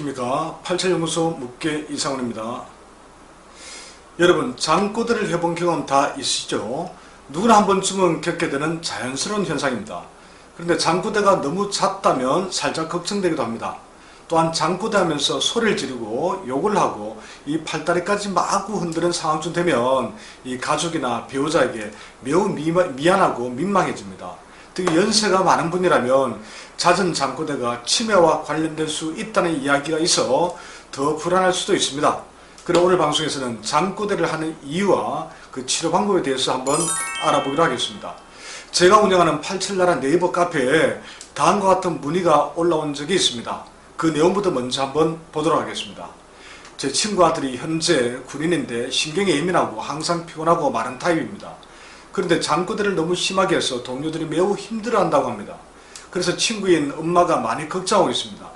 안녕하십니까. 87연구소 묵계 이상훈입니다. 여러분, 잠꼬대를 해본 경험 다 있으시죠? 누구나 한 번쯤은 겪게 되는 자연스러운 현상입니다. 그런데 잠꼬대가 너무 잦다면 살짝 걱정되기도 합니다. 또한 잠꼬대 하면서 소리를 지르고 욕을 하고 이 팔다리까지 마구 흔드는 상황쯤 되면 이 가족이나 배우자에게 매우 미안하고 민망해집니다. 특히 연세가 많은 분이라면 잦은 잠꼬대가 치매와 관련될 수 있다는 이야기가 있어 더 불안할 수도 있습니다. 그럼 오늘 방송에서는 잠꼬대를 하는 이유와 그 치료 방법에 대해서 한번 알아보기로 하겠습니다. 제가 운영하는 87나라 네이버 카페에 다음과 같은 문의가 올라온 적이 있습니다. 그 내용부터 먼저 한번 보도록 하겠습니다. 제 친구 아들이 현재 군인인데 신경이 예민하고 항상 피곤하고 마른 타입입니다. 그런데 잠꼬대를 너무 심하게 해서 동료들이 매우 힘들어한다고 합니다. 그래서 친구인 엄마가 많이 걱정하고 있습니다.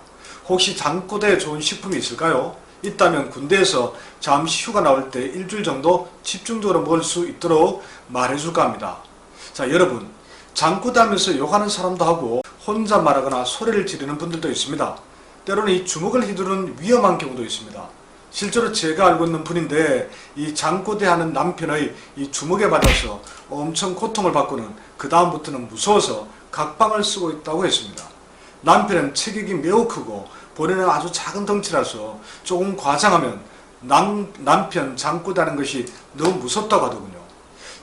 혹시 잠꼬대에 좋은 식품이 있을까요? 있다면 군대에서 잠시 휴가 나올 때 일주일 정도 집중적으로 먹을 수 있도록 말해줄까 합니다. 자, 여러분, 잠꼬대 하면서 욕하는 사람도 하고 혼자 말하거나 소리를 지르는 분들도 있습니다. 때로는 이 주먹을 휘두르는 위험한 경우도 있습니다. 실제로 제가 알고 있는 분인데 이 잠꼬대 하는 남편의 이 주먹에 맞아서 엄청 고통을 받고는 그 다음부터는 무서워서 각방을 쓰고 있다고 했습니다. 남편은 체격이 매우 크고 본인은 아주 작은 덩치라서 조금 과장하면 남편 잠꼬대 하는 것이 너무 무섭다고 하더군요.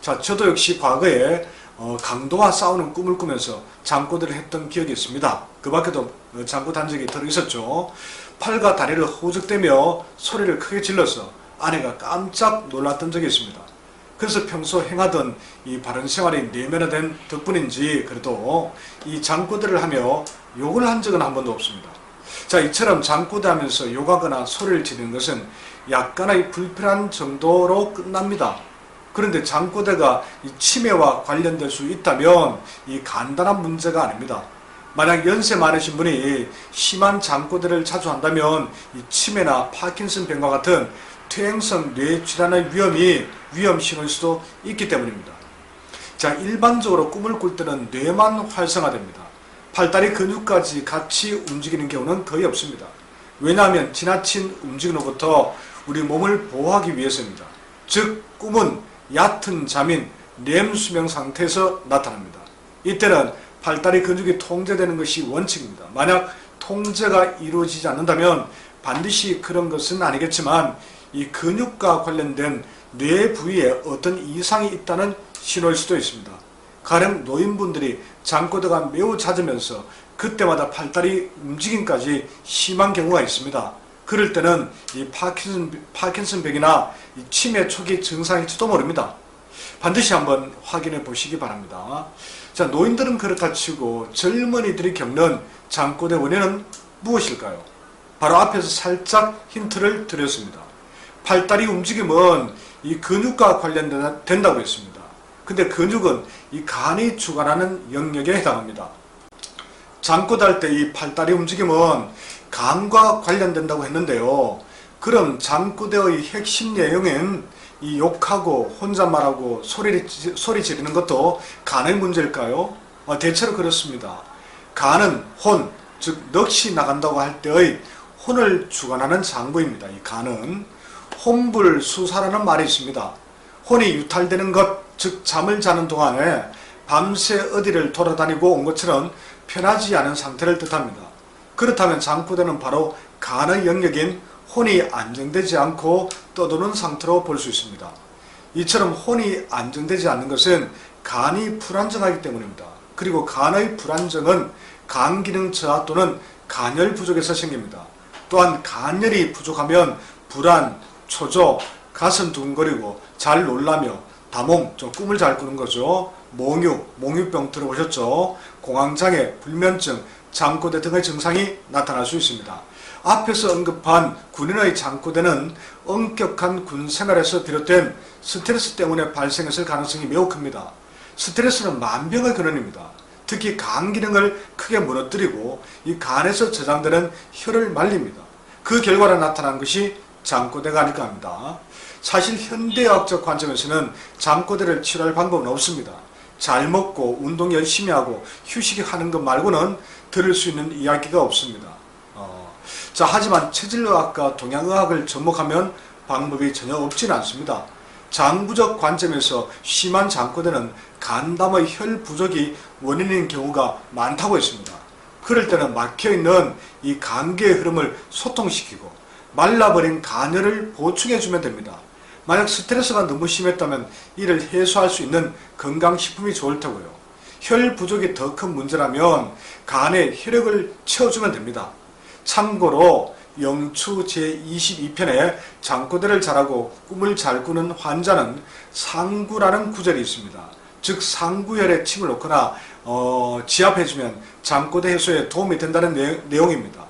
자, 저도 역시 과거에 강도와 싸우는 꿈을 꾸면서 잠꼬대를 했던 기억이 있습니다. 그 밖에도 잠꼬대 한 적이 들어 있었죠. 팔과 다리를 허우적대며 소리를 크게 질러서 아내가 깜짝 놀랐던 적이 있습니다. 그래서 평소 행하던 이 바른 생활이 내면화된 덕분인지 그래도 이 잠꼬대를 하며 욕을 한 적은 한 번도 없습니다. 자, 이처럼 잠꼬대 하면서 욕하거나 소리를 지르는 것은 약간의 불편한 정도로 끝납니다. 그런데 잠꼬대가 이 치매와 관련될 수 있다면 이 간단한 문제가 아닙니다. 만약 연세 많으신 분이 심한 잠꼬대를 자주 한다면 이 치매나 파킨슨병과 같은 퇴행성 뇌질환의 위험신호일 수도 있기 때문입니다. 자, 일반적으로 꿈을 꿀 때는 뇌만 활성화됩니다. 팔다리 근육까지 같이 움직이는 경우는 거의 없습니다. 왜냐하면 지나친 움직임으로부터 우리 몸을 보호하기 위해서입니다. 즉, 꿈은 얕은 잠인 렘수명 상태에서 나타납니다. 이때는 팔다리 근육이 통제되는 것이 원칙입니다. 만약 통제가 이루어지지 않는다면 반드시 그런 것은 아니겠지만 이 근육과 관련된 뇌 부위에 어떤 이상이 있다는 신호일 수도 있습니다. 가령 노인분들이 잠꼬대가 매우 잦으면서 그때마다 팔다리 움직임까지 심한 경우가 있습니다. 그럴 때는 이 파킨슨병이나 이 치매 초기 증상일지도 모릅니다. 반드시 한번 확인해 보시기 바랍니다. 자, 노인들은 그렇다 치고 젊은이들이 겪는 잠꼬대 원인은 무엇일까요? 바로 앞에서 살짝 힌트를 드렸습니다. 팔다리 움직임은 이 근육과 관련된다고 했습니다. 근데 근육은 이 간이 주관하는 영역에 해당합니다. 잠꼬대 할 때 이 팔다리 움직임은 간과 관련된다고 했는데요. 그럼 잠꼬대의 핵심 내용인 이 욕하고 혼잣말하고 소리 지르는 것도 간의 문제일까요? 대체로 그렇습니다. 간은 혼, 즉 넋이 나간다고 할 때의 혼을 주관하는 장부입니다. 이 간은 혼불수사라는 말이 있습니다. 혼이 유탈되는 것, 즉 잠을 자는 동안에 밤새 어디를 돌아다니고 온 것처럼 편하지 않은 상태를 뜻합니다. 그렇다면 잠꼬대는 바로 간의 영역인 혼이 안정되지 않고 떠도는 상태로 볼 수 있습니다. 이처럼 혼이 안정되지 않는 것은 간이 불안정하기 때문입니다. 그리고 간의 불안정은 간기능 저하 또는 간열 부족에서 생깁니다. 또한 간열이 부족하면 불안, 초조, 가슴 두근거리고 잘 놀라며 다몽, 꿈을 잘 꾸는 거죠. 몽유병 들어보셨죠? 공황장애, 불면증, 잠꼬대 등의 증상이 나타날 수 있습니다. 앞에서 언급한 군인의 잠꼬대는 엄격한 군 생활에서 비롯된 스트레스 때문에 발생했을 가능성이 매우 큽니다. 스트레스는 만병의 근원입니다. 특히 간 기능을 크게 무너뜨리고 이 간에서 저장되는 혈을 말립니다. 그 결과로 나타난 것이 잠꼬대가 아닐까 합니다. 사실 현대의학적 관점에서는 잠꼬대를 치료할 방법은 없습니다. 잘 먹고 운동 열심히 하고 휴식하는 것 말고는 들을 수 있는 이야기가 없습니다. 자, 하지만 체질의학과 동양의학을 접목하면 방법이 전혀 없지는 않습니다. 장부적 관점에서 심한 장꼬대는 간담의 혈 부족이 원인인 경우가 많다고 했습니다. 그럴 때는 막혀있는 이 간계의 흐름을 소통시키고 말라버린 간혈을 보충해주면 됩니다. 만약 스트레스가 너무 심했다면 이를 해소할 수 있는 건강식품이 좋을 테고요. 혈 부족이 더 큰 문제라면 간에 혈액을 채워주면 됩니다. 참고로 영추 제22편에 장꼬대를 잘하고 꿈을 잘 꾸는 환자는 상구라는 구절이 있습니다. 즉 상구혈에 침을 놓거나 지압해주면 장꼬대 해소에 도움이 된다는 내용입니다.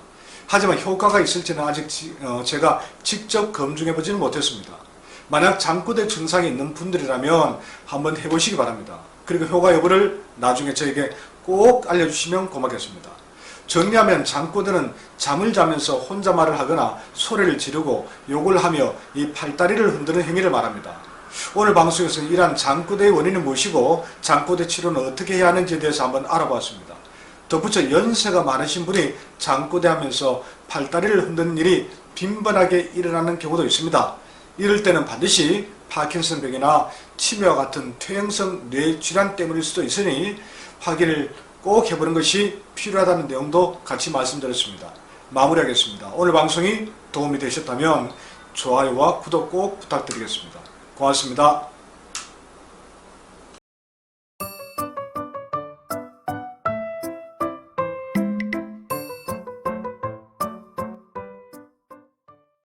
하지만 효과가 있을지는 아직 제가 직접 검증해보지는 못했습니다. 만약 장꼬대 증상이 있는 분들이라면 한번 해보시기 바랍니다. 그리고 효과 여부를 나중에 저에게 꼭 알려주시면 고맙겠습니다. 정리하면 장꼬대는 잠을 자면서 혼잣말을 하거나 소리를 지르고 욕을 하며 이 팔다리를 흔드는 행위를 말합니다. 오늘 방송에서는 이러한 장꼬대의 원인은 무엇이고 장꼬대 치료는 어떻게 해야 하는지에 대해서 한번 알아보았습니다. 덧붙여 연세가 많으신 분이 장꼬대 하면서 팔다리를 흔드는 일이 빈번하게 일어나는 경우도 있습니다. 이럴 때는 반드시 파킨슨병이나 치매와 같은 퇴행성 뇌질환 때문일 수도 있으니 확인을 꼭 해보는 것이 필요하다는 내용도 같이 말씀드렸습니다. 마무리하겠습니다. 오늘 방송이 도움이 되셨다면 좋아요와 구독 꼭 부탁드리겠습니다. 고맙습니다.